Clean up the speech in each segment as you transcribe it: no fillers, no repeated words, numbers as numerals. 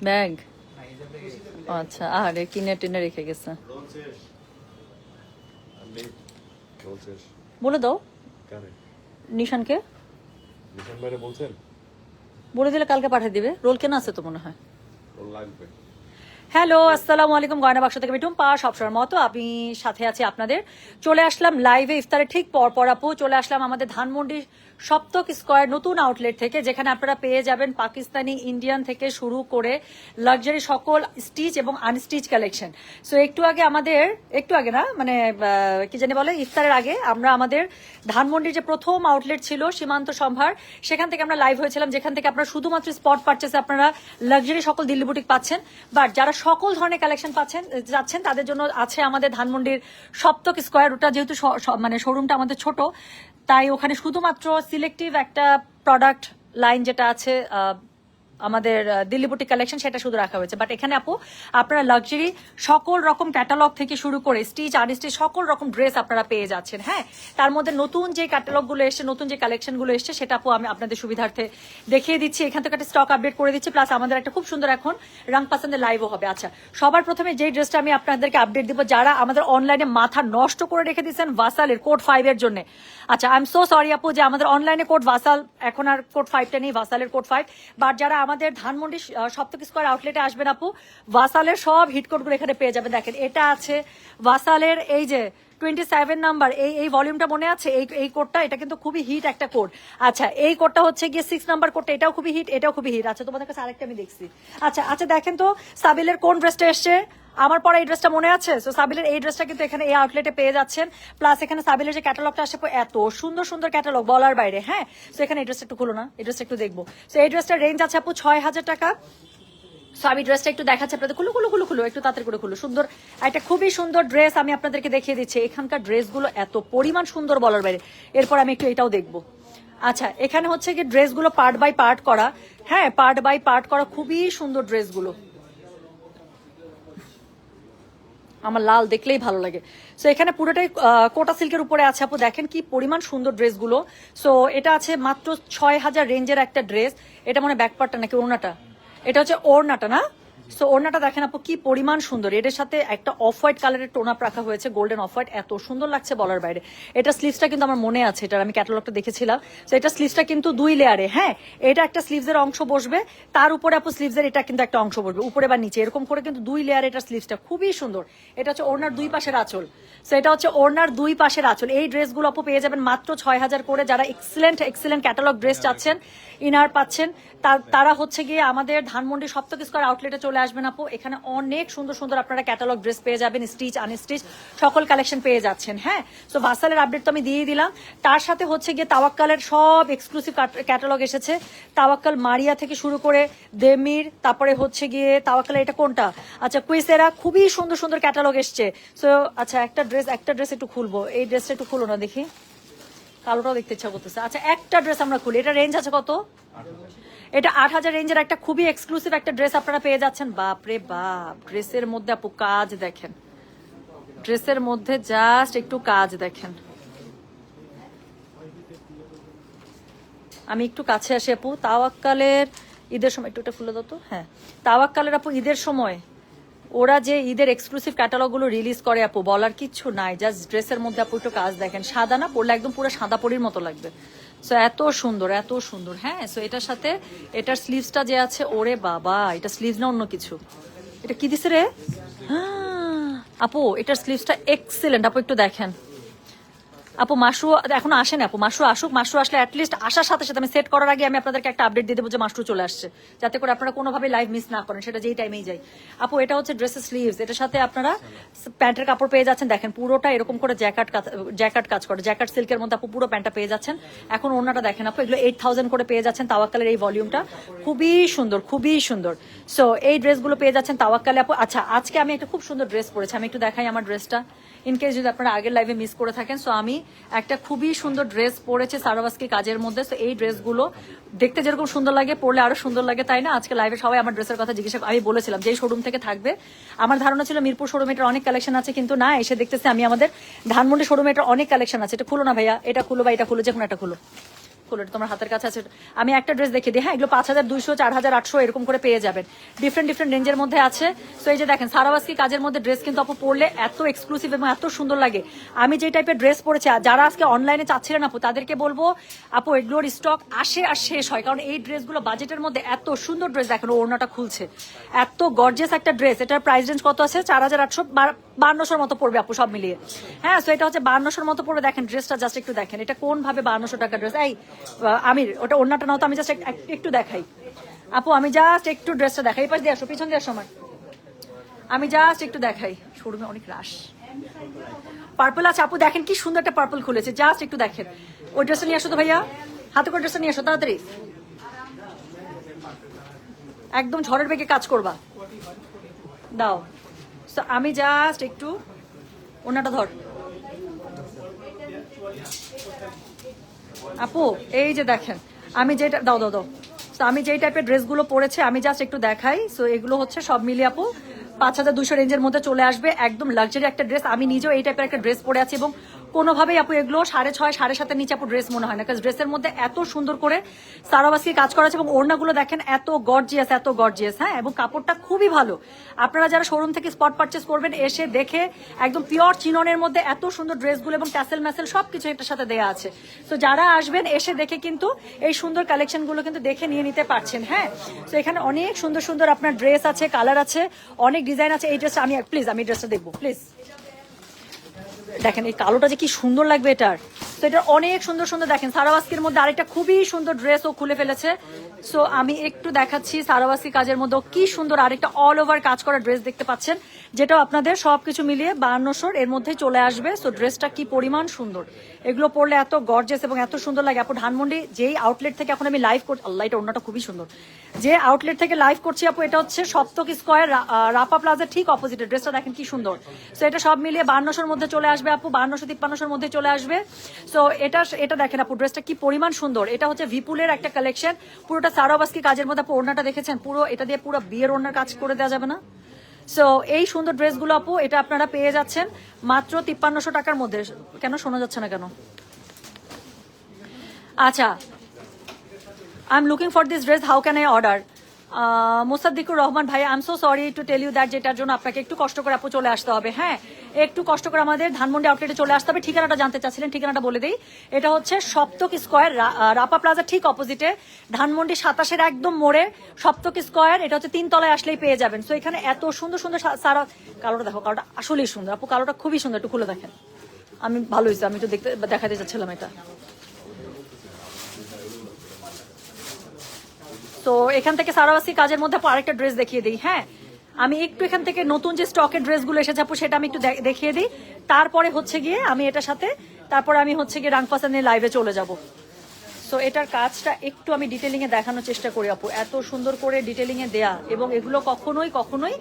Bag আচ্ছা, আরে কিনে টিনে রেখে গেছে। বলে দাও নিশানকে, বলে দিলে কালকে পাঠিয়ে দিবে। রোল কেনা আছে তো মনে হয়। হ্যালো, আসসালামু আলাইকুম। গয়না বাক্স থেকে মিঠুম পা সবসময়ের মতো আমি সাথে আছি আপনাদের। চলে আসলাম লাইভে ইফতারের ঠিক পর আপু চলে আসলাম আমাদের ধানমন্ডি সপ্তক স্কয়ার নতুন আউটলেট থেকে, যেখানে আপনারা পেয়ে যাবেন পাকিস্তানি, ইন্ডিয়ান থেকে শুরু করে লাক্সারি সকল স্টিচ এবং আনস্টিচ কালেকশন। সো একটু আগে না মানে কি জানি বলে, ইফতারের আগে আমরা আমাদের ধানমন্ডির যে প্রথম আউটলেট ছিল সীমান্ত সম্ভার, সেখান থেকে আমরা লাইভ হয়েছিলাম, যেখান থেকে আপনারা শুধুমাত্র স্পট পারচেসে আপনারা লাক্সারি সকল দিল্লি বুটিক পাচ্ছেন। বাট যারা সকল ধরনের কালেকশন যাচ্ছেন তাদের জন্য আছে আমাদের ধানমন্ডির সপ্তক স্কয়ার। ওটা যেহেতু মানে শোরুমটা আমাদের ছোট, তাই ওখানে শুধুমাত্র সিলেক্টিভ একটা প্রোডাক্ট লাইন যেটা আছে আমাদের দিল্লি বুটিক কালেকশন, সেটা শুধু রাখা হয়েছে। বাট এখানে আপু আপনারা লাক্সারি সকল রকম ক্যাটালগ থেকে শুরু করে স্টিচ আনস্টিচ সকল রকম ড্রেস আপনারা পেয়ে যাচ্ছেন। হ্যাঁ, তার মধ্যে নতুন যে ক্যাটালগুলো এসছে, নতুন যে কালেকশনগুলো এসছে, সেটা আপু আমি আপনাদের সুবিধার্থে দেখিয়ে দিচ্ছি। এখান থেকে একটা স্টক আপডেট করে দিচ্ছি, প্লাস আমাদের একটা খুব সুন্দর এখন রং পছন্দের লাইভও হবে। আচ্ছা, সবার প্রথমে যেই ড্রেসটা আমি আপনাদেরকে আপডেট দিব, যারা আমাদের অনলাইনে মাথা নষ্ট করে রেখে দিচ্ছেন ভাসালের কোড 5 এর জন্য। আচ্ছা, আই এম সো সরি আপু যে আমাদের অনলাইনে কোড ভাসাল, এখন আর কোড 5টা নেই, ভাসালের কোড 5। বাট যারা আমাদের ধানমন্ডি সপ্তক স্কয়ার আউটলেটে আসবেন আপু, ভাসালের সব হিট কোডগুলো এখানে পেয়ে যাবেন। দেখেন, এটা আছে ভাসালের এই যে 27 নাম্বার, এই ভলিউমটা মনে আছে, এই কোডটা, এটা কিন্তু খুবই হিট একটা কোড। আচ্ছা, এই কোডটা হচ্ছে গিয়ে 6 নাম্বার কোডটা, এটাও খুবই হিট, এটাও খুবই হিট। আচ্ছা, তোমাদের কাছে আরেকটা আমি দেখছি। আচ্ছা দেখেন তো সাবিলের কোন ড্রেসটা এসছে, আমার পরে এই ড্রেসটা মনে আছে। সো সাবিলের এই ড্রেসটা কিন্তু এখানে এই আউটলেটে পেয়ে যাচ্ছেন। প্লাস এখানে সাবিলের যে ক্যাটালগটা আসে, এত সুন্দর সুন্দর ক্যাটালগ বলার বাইরে। হ্যাঁ, সো এখানে এই ড্রেসটা একটু খুলো না, এই ড্রেসটা একটু দেখবো। সো এই ড্রেসটার রেঞ্জ আছে আপু 6000 টাকা। সো আমি ড্রেসটা একটু দেখাচ্ছি আপনাদের, খুলো একটু তাড়াতাড়ি করে খুলো। সুন্দর একটা খুবই সুন্দর ড্রেস আমি আপনাদেরকে দেখিয়ে দিচ্ছি। এখানকার ড্রেসগুলো এত পরিমাণ সুন্দর বলার বাইরে। এরপর আমি একটু এটাও দেখবো। আচ্ছা, এখানে হচ্ছে কি ড্রেসগুলো পার্ট বাই পার্ট করা। হ্যাঁ, পার্ট বাই পার্ট করা, খুবই সুন্দর ড্রেসগুলো। আমার লাল দেখলেই ভালো লাগে। সো এখানে পুরোটাই কোটা সিল্কের উপরে আছে আপু, দেখেন কি পরিমাণ সুন্দর ড্রেসগুলো। সো এটা আছে মাত্র 6000 রেঞ্জের একটা ড্রেস। এটা মনে ব্যাকপার্টটা নাকি ওড়নাটা, এটা হচ্ছে ওড়নাটা না। সো ওড়নাটা দেখেন আপু কি পরিমাণ সুন্দর, এটার সাথে একটা অফ হোয়াইট কালারের টোন আপ রাখা হয়েছে, গোল্ডেন অফ হোয়াইট, এত সুন্দর লাগছে বলার বাইরে। এটা স্লিভসটা কিন্তু আমার মনে আছে, এটার আমি ক্যাটালগটা দেখেছিলাম। সো এটা স্লিভসটা কিন্তু 2 লেয়ারে। হ্যাঁ, এটা একটা স্লিভসের অংশ বসবে, তার উপরে আপু স্লিভসের এটা কিন্তু একটা অংশ বসবে, উপরে বা নিচে এরকম করে কিন্তু 2 লেয়ার এটা স্লিভসটা, খুবই সুন্দর। এটা হচ্ছে ওড়নার 2 পাশের আঁচল। সো এটা হচ্ছে ওড়নার 2 পাশের আঁচল। এই ড্রেসগুলো আপু পেয়ে যাবেন মাত্র 6000 করে। যারা এক্সিলেন্ট ক্যাটালগ ড্রেস চাচ্ছেন, ইনার পাচ্ছেন, তারা হচ্ছে গিয়ে আমাদের ধানমন্ডি সপ্তক স্কয়ার আউটলেটে চলে আসবেন আপু। এখানে অনেক সুন্দর সুন্দর আপনারা ক্যাটালগ ড্রেস পেয়ে যাবেন, স্টিচ আনস্টিচ সকল কালেকশন পেয়ে যাচ্ছেন। হ্যাঁ, সো ভাসালের আপডেট তো আমি দিয়ে দিলাম। তার সাথে হচ্ছে গিয়ে তাওয়াক্কালের সব এক্সক্লুসিভ ক্যাটালগ এসেছে। তাওয়াক্কাল মারিয়া থেকে শুরু করে দেমির, তারপরে হচ্ছে গিয়ে তাওয়াক্কালের এটা কোনটা, আচ্ছা কুইসেরা, খুবই সুন্দর সুন্দর ক্যাটালগ এসছে। সো আচ্ছা, একটা ড্রেস একটু খুলবো, এই ড্রেসটা একটু খুলো না দেখি, কালোটাও দেখতে ইচ্ছা করতেছে। আচ্ছা, একটা ড্রেস আমরা খুলি, এটা রেঞ্জ আছে কত, এটা 8000 রেঞ্জের একটা খুবই এক্সক্লুসিভ একটা ড্রেস আপনারা পেয়ে যাচ্ছেন। বাপরে বাপ, ড্রেসের মধ্যে আপু কাজ দেখেন, ড্রেসের মধ্যে জাস্ট একটু কাজ দেখেন। আমি একটু কাছে আসি আপু, তাওয়াক্কালের ঈদের সময় একটু ফুলে দাও তো। হ্যাঁ, তাওয়াক্কালের আপু ঈদের সময় ওরা যে ঈদের এক্সক্লুসিভ ক্যাটালগ গুলো রিলিজ করে আপু, বলার কিচ্ছু নাই। জাস্ট ড্রেসের মধ্যে আপু একটু কাজ দেখেন, সাদা না পরলে একদম পুরো সাদা পরির মতো লাগবে। সো এত সুন্দর এত সুন্দর। হ্যাঁ, সো এটার সাথে এটার স্লিভসটা যে আছে, ওরে বাবা, এটা স্লিভস না অন্য কিছু, এটা কি দিছে রে আপু, এটার স্লিভসটা এক্সিলেন্ট আপু, একটু দেখেন। আপু মাশরু এখনো আসেন, আপু মাশরু আসুক, মাশরু আসলে অ্যাটলিস্ট আসার সাথে সাথে আমি সেট করার আগে আমি আপনাদেরকে একটা আপডেট দিয়ে দেবো যে মাশরু চলে আসছে, যাতে করে আপনারা কোনোভাবে লাইভ মিস না করেন, সেটা যেই টাইমেই যাই। আপু এটা হচ্ছে ড্রেসের স্লিভস, এটার সাথে আপনারা প্যান্টের কাপড় পেয়ে যাচ্ছেন। দেখেন পুরোটা এরকম করে জ্যাকেট কাজ করে, জ্যাকেট সিল্কের মধ্যে আপু পুরো প্যান্টটা পেয়ে যাচ্ছেন। এখন ওড়নাটা দেখেন আপু, এগুলো 8000 করে পেয়ে যাচ্ছেন। তাওয়াক্কালের এই ভলিউমটা খুবই সুন্দর, খুবই সুন্দর। সো এই ড্রেসগুলো পেয়ে যাচ্ছেন তাওয়াক্কালে আপু। আচ্ছা, আজকে আমি একটা খুব সুন্দর ড্রেস পরেছি, আমি একটু দেখাই আমার ড্রেসটা। ইন কেস যদি আপনারা আগের লাইভে মিস করে থাকেন। সো আমি একটা খুবই সুন্দর ড্রেস পরেছি সারাভাস্কি কাজের মধ্যে। সো এই ড্রেসগুলো দেখতে যেরকম সুন্দর লাগে, পরলে আরো সুন্দর লাগে, তাই না? আজকে লাইভে সবাই আমার ড্রেসের কথা জিজ্ঞাসা, আমি বলেছিলাম যে শোরুম থেকে থাকবে। আমার ধারণা ছিল মিরপুর শোরুমে এটার অনেক কালেকশন আছে, কিন্তু না, এসে দেখতেছি আমি আমাদের ধানমন্ডি শোরুমে এটার অনেক কালেকশন আছে। এটা খুলো না ভাইয়া, এটা খুলো বা এটা খুলো, যে কোনো একটা খুলো। তোমার হাতের কাছে আছে। আমি একটা ড্রেস দেখে দিই, হ্যাঁ, এগুলো 5200, 4800 এরকম করে পেয়ে যাবেন, ডিফারেন্ট ডিফারেন্ট রেঞ্জের মধ্যে আছে। সো এই যে দেখেন সারাভাস্কি কাজের মধ্যে ড্রেস কিন্তু আপু পরলে এত এক্সক্লুসিভ এবং এত সুন্দর লাগে। আমি যে টাইপের ড্রেস পরেছি, যারা আজকে অনলাইনে চাচ্ছিলেন আপু, তাদেরকে বলবো আপু এগুলোর স্টক আসে আর শেষ হয়, কারণ এই ড্রেসগুলো বাজেটের মধ্যে এত সুন্দর ড্রেস। দেখেন ওড়নাটা খুলছে, এত গর্জিয়াস একটা ড্রেস। এটার প্রাইস রেঞ্জ কত আছে? 4800, 5200 মতো পড়বে আপু সব মিলিয়ে। হ্যাঁ, সো এটা হচ্ছে 5200 মতো পড়বে। দেখেন ড্রেসটা জাস্ট একটু দেখেন, এটা কোন ভাবে 5200 টাকা ড্রেস। এই আমির, ওটা ওড়নাটা নাও তো, আমি জাস্ট একটু দেখাই আপু, আমি জাস্ট একটু ড্রেসটা দেখাই। এই পাশ দিয়ে আসো, পিছন দিয়ে আসো আমার, আমি জাস্ট একটু দেখাই। শোরুমে অনেক রাশ পার্পল আছে আপু, দেখেন কি সুন্দর একটা পার্পল খুলেছে, জাস্ট একটু দেখেন। ওই ড্রেসটা নিয়ে আসো তো ভাইয়া, হাতে করে ড্রেসটা নিয়ে আসো তাড়াতাড়ি, একদম ঝড়ের বেগে কাজ করবা, দাও। তো আমি জাস্ট একটু ওনাটা ধর আপু, এই যে দেখেন আমি যেটা, দাও দাও দাও। তো আমি যেই টাইপের ড্রেসগুলো পরেছি আমি জাস্ট একটু দেখাই। সো এগুলো হচ্ছে সব মিলিয়ে আপু 5200 রেঞ্জের মধ্যে চলে আসবে, একদম লাক্সারি একটা ড্রেস। আমি নিজেও এই টাইপের একটা ড্রেস পরে আছি এবং কোনোভাবেই আপু এগুলো 6.5, 7.5 নিচে আপু ড্রেস মনে হয় না, কারণ ড্রেসের মধ্যে এত সুন্দর করে সারাভাস্কি কাজ করা আছে এবং ওড়নাগুলো দেখেন এত গর্জিয়াস, এত গর্জিয়াস। হ্যাঁ, এবং কাপড়টা খুবই ভালো। আপনারা যারা শোরুম থেকে স্পট পারচেস করবেন, এসে দেখে একদম পিওর চিননের মধ্যে এত সুন্দর ড্রেসগুলো এবং ট্যাসেল ম্যাসেল সবকিছু এটার সাথে দেওয়া আছে। তো যারা আসবেন এসে দেখে কিন্তু এই সুন্দর কালেকশনগুলো কিন্তু দেখে নিয়ে নিতে পারছেন। হ্যাঁ, তো এখানে অনেক সুন্দর সুন্দর আপনার ড্রেস আছে, কালার আছে, অনেক ডিজাইন আছে। এই ড্রেসটা আমি প্লিজ, আমি ড্রেসটা দেখবো প্লিজ। দেখেন এই কালোটা যে কি সুন্দর লাগবে এটার। তো এটা অনেক সুন্দর সুন্দর, দেখেন সারাভাস্কির মধ্যে আরেকটা খুবই সুন্দর ড্রেস ও খুলে ফেলেছে। সো আমি একটু দেখাচ্ছি, সারাভাস্কি কাজের মধ্যে কি সুন্দর আরেকটা অল ওভার কাজ করা ড্রেস দেখতে পাচ্ছেন, যেটা আপনাদের সবকিছু মিলিয়ে 5200 এর মধ্যেই চলে আসবে। সো ড্রেসটা কি পরিমাণ সুন্দর, এগুলো পরলে এত গর্জিয়াস এবং এত সুন্দর লাগে। আপু ধানমন্ডি যেই আউটলেট থেকে এখন আমি লাইভ করছি, আল্লাহ এটা অন্যটা খুবই সুন্দর, যে আউটলেট থেকে লাইভ করছি আপু, এটা হচ্ছে সপ্তক স্কয়ার রাপা প্লাজার ঠিক অপোজিটে। ড্রেসটা দেখেন কি সুন্দর। সো এটা সব মিলিয়ে 5200 মধ্যে চলে আসবে আপু, 5200-5300 মধ্যে চলে আসবে। সো এটা দেখেন আপু, ড্রেসটা কি পরিমাণ সুন্দর। এটা হচ্ছে ভিপুলের একটা কালেকশন, পুরোটা সারাভাস্কি কাজের মধ্যে। আপু ওড়নাটা দেখেছেন, পুরো এটা দিয়ে পুরো বিয়ের ওড়নার কাজ করে দেওয়া যাবে না? সো এই সুন্দর ড্রেসগুলো আপু, এটা আপনারা পেয়ে যাচ্ছেন মাত্র 5300 টাকার মধ্যে। কেন শোনা যাচ্ছে না কেন? আচ্ছা, I am looking for this dress, how can I order? Mosaddiqur Rahman ভাই, I am so sorry to tell you that, যেটার জন্য আপনাকে একটু কষ্ট করে আপু চলে আসতে হবে। হ্যাঁ, একটু কষ্ট করে আমাদের ধানমন্ডি আউটলেটে চলে আসতে হবে। ঠিকানাটা জানতে চাচ্ছিলেন, ঠিকানাটা বলে দিই। এটা হচ্ছে সপ্তক স্কয়ার রাপা প্লাজা ঠিক অপোজিটে, ধানমন্ডি 27-এর একদম মোড়ে সপ্তক স্কয়ার। এটা হচ্ছে 3 তলায় আসলেই পেয়ে যাবেন। সো এখানে এত সুন্দর সুন্দর সারা, কালোটা দেখো, কালোটা আসলেই সুন্দর আপু, কালোটা খুবই সুন্দর, একটু খুলে দেখেন। আমি ভালো হয়েছে, আমি একটু দেখাতে চাচ্ছিলাম এটা। তো এখান থেকে সারাভাস্কি কাজের মধ্যে আরেকটা ড্রেস দেখিয়ে দিই। হ্যাঁ, আমি একটু এখান থেকে নতুন যে স্টকের ড্রেসগুলো এসেছে আপু, সেটা আমি একটু দেখিয়ে দিই। তারপরে হচ্ছে গিয়ে আমি এটার সাথে, তারপরে আমি হচ্ছে গিয়ে রাংপাসানের লাইভে চলে যাব। সো এটার কাজটা একটু আমি ডিটেলিং এ দেখানোর চেষ্টা করি আপু, এত সুন্দর করে ডিটেলিং এ দেয়া, এবং এগুলো কখনোই কখনোই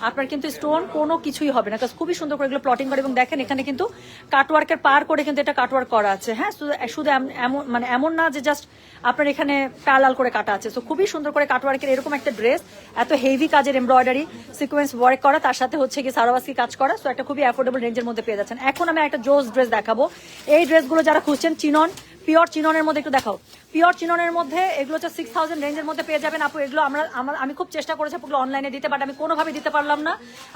আপনার কিন্তু স্টোন কোনো কিছুই হবে না, কারণ খুবই সুন্দর করে এগুলো প্লটিং করে। এবং দেখেন এখানে কিন্তু কাটওয়ার্কের পার করে কিন্তু এটা কাটওয়ার্ক করা আছে। হ্যাঁ, শুধু এমন মানে এমন না যে জাস্ট আপনার এখানে প্যারালাল করে কাটা আছে। সো খুবই সুন্দর করে কাটওয়ার্কের এরকম একটা ড্রেস, এত হেভি কাজের এমব্রয়ডারি সিকোয়েন্স ওয়ার্ক করা, তার সাথে হচ্ছে কি সারাভাস্কি কাজ করা। সো একটা খুবই অ্যাফোর্ডেবল রেঞ্জের মধ্যে পেয়ে যাচ্ছেন। এখন আমি একটা জোস ড্রেস দেখাবো। এই ড্রেসগুলো যারা খুঁজছেন চিনন, পিওর চিননের মধ্যে, একটু দেখাও, পিওর চিননের মধ্যে এগুলো হচ্ছে 6000 রেঞ্জের মধ্যে পেয়ে যাবেন আপু। এগুলো আমি খুব চেষ্টা করেছি আপুগুলো অনলাইনে দিতে, বাট আমি কোনোভাবে দিতে পারলাম না।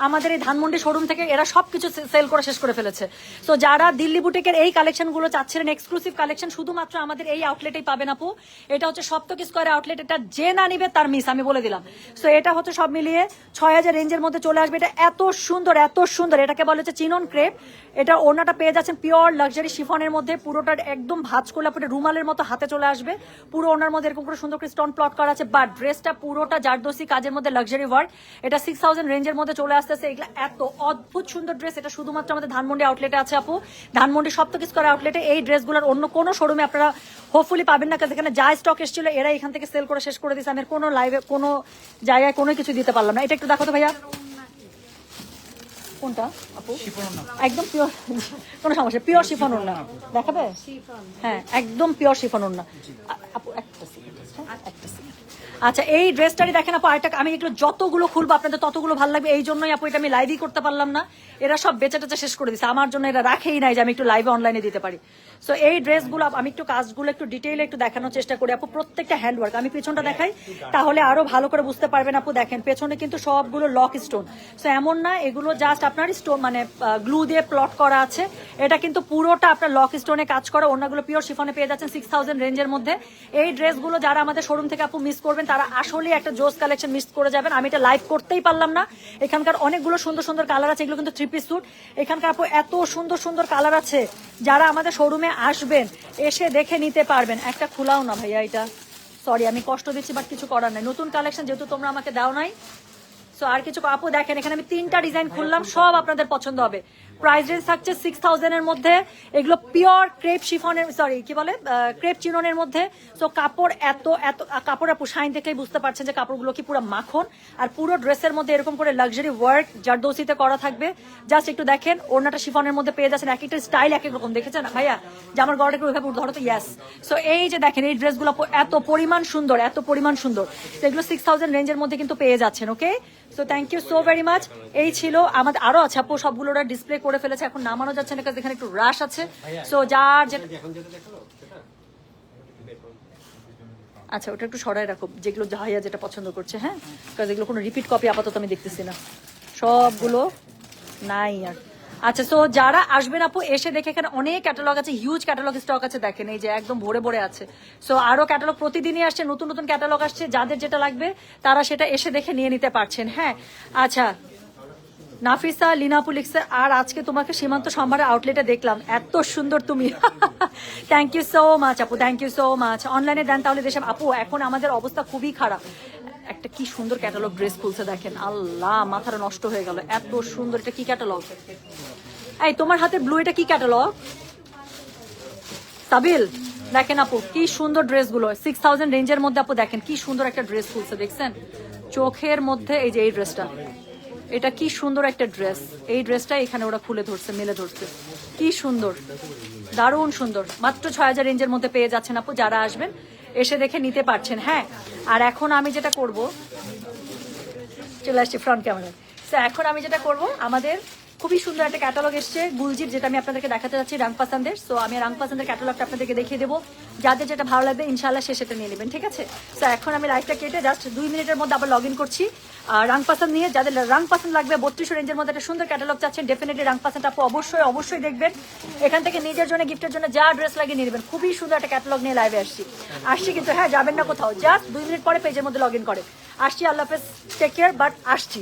আমাদের এই ধানমন্ডি শোরুম থেকে এরা সবকিছু সেল করে শেষ করে ফেলেছে। তো যারা দিল্লি বুটিকের এই কালেকশনগুলো চাচ্ছিলেন, এক্সক্লুসিভ কালেকশন, শুধুমাত্র আমাদের এই আউটলেটেই পাবেন আপু। এটা হচ্ছে সপ্তক স্কয়ার আউটলেট, এটা যে না নিবে তার মিস, আমি বলে দিলাম। সো এটা হচ্ছে সব মিলিয়ে 6000 রেঞ্জের মধ্যে চলে আসবে। এটা এত সুন্দর, এত সুন্দর, এটাকে বলে হচ্ছে চিনন ক্রেপ। এটা ওড়নাটা পেয়ে যাচ্ছেন পিওর লাক্সারি শিফনের মধ্যে, পুরোটা একদম ভাঁজ করলে আপনার রুমালের মতো হাতে চলে আসবে। পুরো ওনার মধ্যে এরকম করে সুন্দর করে স্টোন প্লট করা আছে, বাট ড্রেসটা পুরোটা জারদোসি কাজের মধ্যে লাক্সারি ওয়ার্ক। এটা 6000 রেঞ্জের মধ্যে চলে আসতেছে। এগুলো এত অদ্ভুত সুন্দর ড্রেস, এটা শুধুমাত্র আমাদের ধানমন্ডি আউটলেটে আছে আপু। ধানমন্ডি সপ্তক স্কয়ার আউটলেটে এই ড্রেসগুলোর অন্য কোনো শোরুমে আপনারা হোপফুলি পাবেন না, কারণ এখানে যা স্টক এসেছিল এরা এখান থেকে সেল করে শেষ করে দিয়েছে। আমি কোনো লাইভে কোনো জায়গায় কোনো কিছু দিতে পারলাম না। এটা একটু দেখো তো ভাইয়া, কোনটা আপু? একদম পিওর, কোনো সমস্যা, পিওর শিফন ওড়না দেখাবে? হ্যাঁ একদম পিওর শিফন ওড়না। আপু একটা সেকেন্ড, একটা সেকেন্ড। আচ্ছা এই ড্রেসটারই দেখেন আপু, আরেকটা আমি এগুলো যতগুলো খুলবো আপনাদের ততগুলো ভালো লাগবে, এই জন্যই আপু এটা আমি লাইভই করতে পারলাম না, এরা সব বেচা টেচা শেষ করে দিচ্ছে, আমার জন্য এরা রাখেই নাই যে আমি একটু লাইভে অনলাইনে দিতে পারি। সো এই ড্রেসগুলো আমি একটু কাজগুলো একটু ডিটেইলে একটু দেখানোর চেষ্টা করি আপু, প্রত্যেকটা হ্যান্ডওয়ার্ক। আমি পেছনটা দেখাই তাহলে আরো ভালো করে বুঝতে পারবেন আপু। দেখেন পেছনে কিন্তু সবগুলো লক স্টোন, সো এমন না এগুলো জাস্ট আপনার স্টোন মানে গ্লু দিয়ে প্লট করা আছে, এটা কিন্তু পুরোটা আপনার লক স্টোনে কাজ করা। অন্যগুলো পিওর শিফনে পেয়ে যাচ্ছেন 6000 রেঞ্জের মধ্যে। এই ড্রেসগুলো যারা আমাদের শোরুম থেকে আপু মিস করবেন তারা আসলে একটা জোস কালেকশন মিস করে যাবেন। আমি এটা লাইভ করতেই পারলাম না, এখানকার অনেকগুলো সুন্দর সুন্দর কালার আছে, এগুলো কিন্তু 3 পিস স্যুট। এখানকার আপু এত সুন্দর সুন্দর কালার আছে, যারা আমাদের শোরুমে আসবেন এসে দেখে নিতে পারবেন। একটা খোলাও না ভাইয়া, এটা সরি আমি কষ্ট দিচ্ছি বাট কিছু করার নাই, নতুন কালেকশন যেহেতু তোমরা আমাকে দাও নাই। সো আর কিছু আপু দেখেন এখানে আমি 3টা ডিজাইন খুললাম, সব আপনাদের পছন্দ হবে। প্রাইস রেঞ্জ থাকছে 6000 এর মধ্যে। এগুলো পিওর ক্রেপ শিফনের, সরি কি বলে, ক্রেপ চিননের মধ্যে। সো কাপড় এত এত কাপড় আপু শাইন দেখেই বুঝতে পারছেন যে কাপড়গুলো কি পুরো মাখন। আর পুরো ড্রেসের মধ্যে এরকম করে লাক্সারি ওয়ার্ক জারদৌসিতে করা থাকবে। জাস্ট একটু দেখেন ওড়নাটা শিফনের মধ্যে পেয়ে যাচ্ছেন, এক একটা স্টাইল এক এক রকম, দেখেছেন ভাইয়া যে আমার গড়ে একটু ওইভাবে ধরো তো, ইয়াস। সো এই যে দেখেন এই ড্রেসগুলো এত পরিমাণ সুন্দর, এত পরিমাণ সুন্দর, এগুলো 6000 রেঞ্জের মধ্যে কিন্তু পেয়ে যাচ্ছেন। Okay so thank you so very much. এই ছিল আমাদের, আরো আছে আপু, সবগুলো ওরা ডিসপ্লে করে ফেলেছে, এখন নামানো যাচ্ছে না কারণ এখানে একটু রাশ আছে। সো যার যেটা, আচ্ছা ওটা একটু সরাই রাখো, যেগুলো ভাইয়া যেটা পছন্দ করছে। হ্যাঁ কারণ এগুলো কোনো রিপিট কপি আপাতত আমি দেখতেছি না, সবগুলো নাই আর। আচ্ছা সো যারা আসবেন আপু এসে দেখে, এখানে অনেক ক্যাটালগ আছে, হিউজ ক্যাটালগ স্টক আছে, দেখেন এই যে একদম ভরে ভরে আছে। সো আরো ক্যাটালগ প্রতিদিনই আসছে, নতুন নতুন ক্যাটালগ আসছে, যাদের যেটা লাগবে তারা সেটা এসে দেখে নিয়ে নিতে পারছেন। হ্যাঁ আচ্ছা নাফিসা লিনাপু লিখছে, আর আজকে তোমাকে সীমান্ত সম্ভারের আউটলেটে দেখলাম, এত সুন্দর তুমি। থ্যাংক ইউ সো মাচ আপু, থ্যাংক ইউ সো মাচ। অনলাইনে দেন তাহলে দেশে আপু, এখন আমাদের অবস্থা খুবই খারাপ। একটা কি সুন্দর ক্যাটালগ ড্রেস খুলছে দেখেন, আল্লাহ মাথাটা নষ্ট হয়ে গেল, এত সুন্দর। এটা কি ক্যাটালগ? এই তোমার হাতে ব্লু, এটা কি ক্যাটালগ? সাবিল দেখেন আপু কি সুন্দর ড্রেসগুলো 6000 রেঞ্জের মধ্যে আপু, দেখেন কি সুন্দর একটা ড্রেস খুলছে, দেখছেন চোখের মধ্যে। এই যে এই ড্রেসটা, এটা কি সুন্দর একটা ড্রেস, এই ড্রেসটা এখানে ওরা খুলে ধরছে, মেলে ধরছে, কি সুন্দর, দারুণ সুন্দর। মাত্র 6000 রেঞ্জের মধ্যে পেয়ে যাচ্ছেন আপু, যারা আসবেন এসে দেখে নিতে পারছেন। হ্যাঁ আর এখন আমি যেটা করব, চলে আসছি ফ্রন্ট ক্যামেরায়। এখন আমি যেটা করব, আমাদের খুবই সুন্দর একটা ক্যাটালগ এসছে গুলজির, যেটা আমি আপনাদেরকে দেখাতে যাচ্ছি রাং পাসান্দের। সো আমি রাং পাসান্দের ক্যাটালগটা আপনাদেরকে দেখিয়ে দেবো, যাদের যেটা ভালো লাগবে ইনশাল্লাহ সে সেটা নিয়ে নেবেন, ঠিক আছে? সো এখন আমি লাইভটা কেটে জাস্ট 2 মিনিটের মধ্যে আবার লগ ইন করছি রাং পাসান্দ নিয়ে। যাদের রাং পাসান্দ লাগবে 3200 রেঞ্জের মধ্যে একটা সুন্দর ক্যাটালগ চাচ্ছেন, ডেফিনেটলি রাং পাসান্দ আপু অবশ্যই অবশ্যই দেখবেন। এখান থেকে নিজের জন্য গিফটের জন্য যা ড্রেস লাগিয়ে নিয়ে নেবেন। খুবই সুন্দর একটা ক্যাটালগ নিয়ে লাইভে আসছি কিন্তু হ্যাঁ যাবেন না কোথাও, জাস্ট 2 মিনিট পরে পেজের মধ্যে লগ ইন করে আসছি। আল্লাহ হাফেজ, টেক কেয়ার, বাট আসছি।